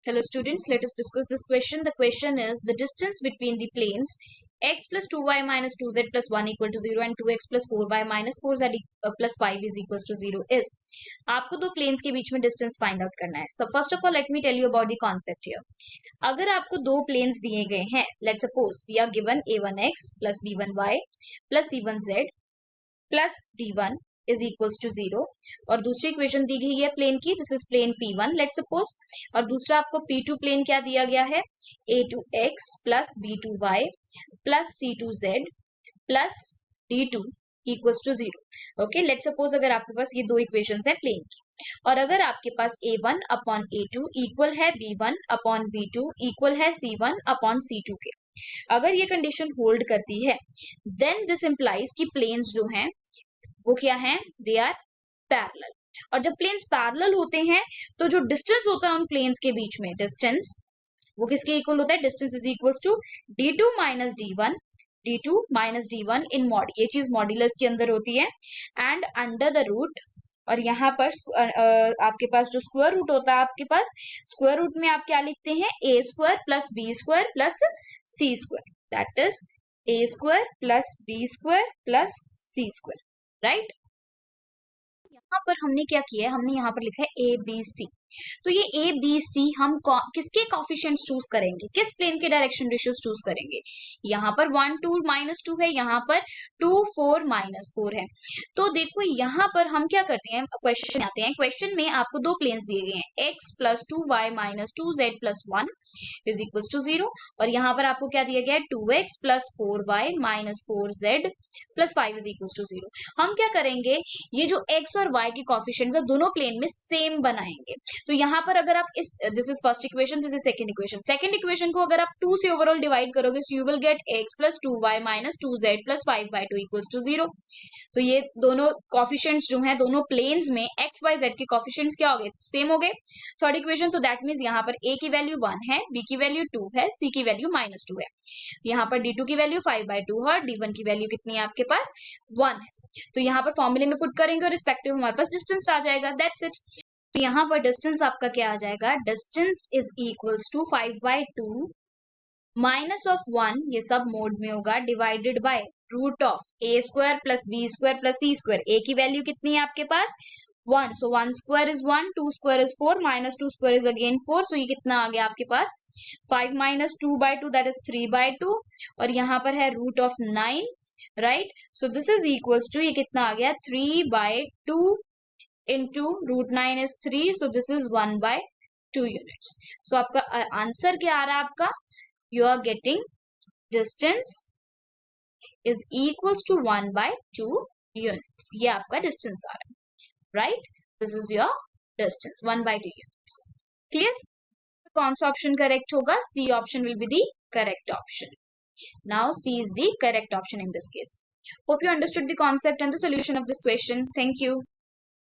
Hello students, let us discuss this question. The question is the distance between the planes x plus 2y minus 2z plus 1 equal to 0 and 2x plus 4y minus 4z plus 5 is equals to 0 is. आपको दो planes के बीच में distance find out करना है. So first of all let me tell you about the concept here. अगर आपको दो planes दिए गए हैं, let's suppose we are given a1x plus b1y plus c1z plus d1 is equals to 0 और दूसरी इक्वेशन दी गई है प्लेन की, this is plane P1 let suppose, और दूसरा आपको P2 प्लेन क्या दिया गया है, A2x plus B2y plus C2z plus D2 equals to 0. Okay, let suppose अगर आपके पास ये दो इक्वेशंस है प्लेन की, और अगर आपके पास A1 अपॉन A2 इक्वल है B1 अपॉन B2 इक्वल है C1 अपॉन C2 के, अगर ये कंडीशन होल्ड करती है देन दिस इंप्लाइज कि प्लेन्स जो हैं वो क्या है, दे आर पैरेलल. और जब प्लेन्स पैरेलल होते हैं तो जो डिस्टेंस होता है उन प्लेन्स के बीच में, डिस्टेंस वो किसके इक्वल होता है, distance is equals to d2 minus d1, d2 minus d1 in mod, ये चीज मॉड्यूलस के अंदर होती है, एंड अंडर द रूट, और यहाँ पर आपके पास जो स्क्वायर रूट होता है, आपके पास स्क्वायर रूट में आप क्या लिखते हैं, a square plus b square plus c square, that is a square plus b square plus c square, right. यहाँ पर हमने क्या किया है, हमने यहाँ पर लिखा है ए बी सी. तो ये ए बी सी हम किसके कॉफिशिएंट्स चूज करेंगे, किस प्लेन के डायरेक्शन रेशियोज चूज करेंगे. यहाँ पर 1 2 माइनस 2 है, यहाँ पर 2 4 माइनस 4 है. तो देखो यहाँ पर हम क्या करते हैं, क्वेश्चन आते हैं, क्वेश्चन में आपको दो प्लेन्स दिए गए हैं, x plus 2y minus 2z plus 1 is equal to 0, और यहाँ पर आपको क्या दिया गया है, 2x plus 4y minus 4z plus 5 is equal to 0. हम क्या करेंगे, ये जो x और y के कॉफिशिएंट्स है दोनों प्लेन में सेम बनाएंगे. तो यहाँ पर अगर आप इस, this is first equation, this is second equation, second equation को अगर आप 2 से ओवरऑल डिवाइड करोगे so you will get x plus 2y minus 2z plus 5/2 equals to 0. तो ये दोनों कॉफिशिएंट्स जो हैं दोनों प्लेन्स में x y z के कॉफिशिएंट्स क्या हो गए, सेम हो गए. थर्ड इक्वेशन, तो दैट मींस यहाँ पर a की वैल्यू 1 है, b की वैल्यू 2 है, c की वैल्यू -2 है, यहाँ पर d2 की वैल्यू 5/2 है और d1 की वैल्यू कितनी है आपके पास, 1 है. तो यहाँ पर फॉर्मूले में पुट करेंगे और रिस्पेक्टिव हमारे पास डिस्टेंस आ जाएगा, दैट्स इट. तो यहाँ पर डिस्टेंस आपका क्या आ जाएगा, distance is equals to 5/2 minus of 1, ये सब मोड में होगा, divided by root of a square plus b square plus c square. a की वैल्यू कितनी है आपके पास, 1, so 1 square is 1, 2 square is 4, minus 2 square is again 4, so ये कितना आ गया आपके पास, 5 माइनस 2/2 दैट इज 3/2, और यहाँ पर है root of 9, right. So this is equals to, ये कितना आ गया, 3/2 into root 9 is 3, so this is 1/2 units. So आपका आंसर क्या आ रहा है आपका, you are getting distance is equals to 1/2 units. ये आपका distance आ रहा है, right? This is your distance 1/2 units. Clear? कौन सा ऑप्शन करेक्ट होगा, C option will be the correct option. Now C is the correct option in this case. Hope you understood the concept and the solution of this question. Thank you.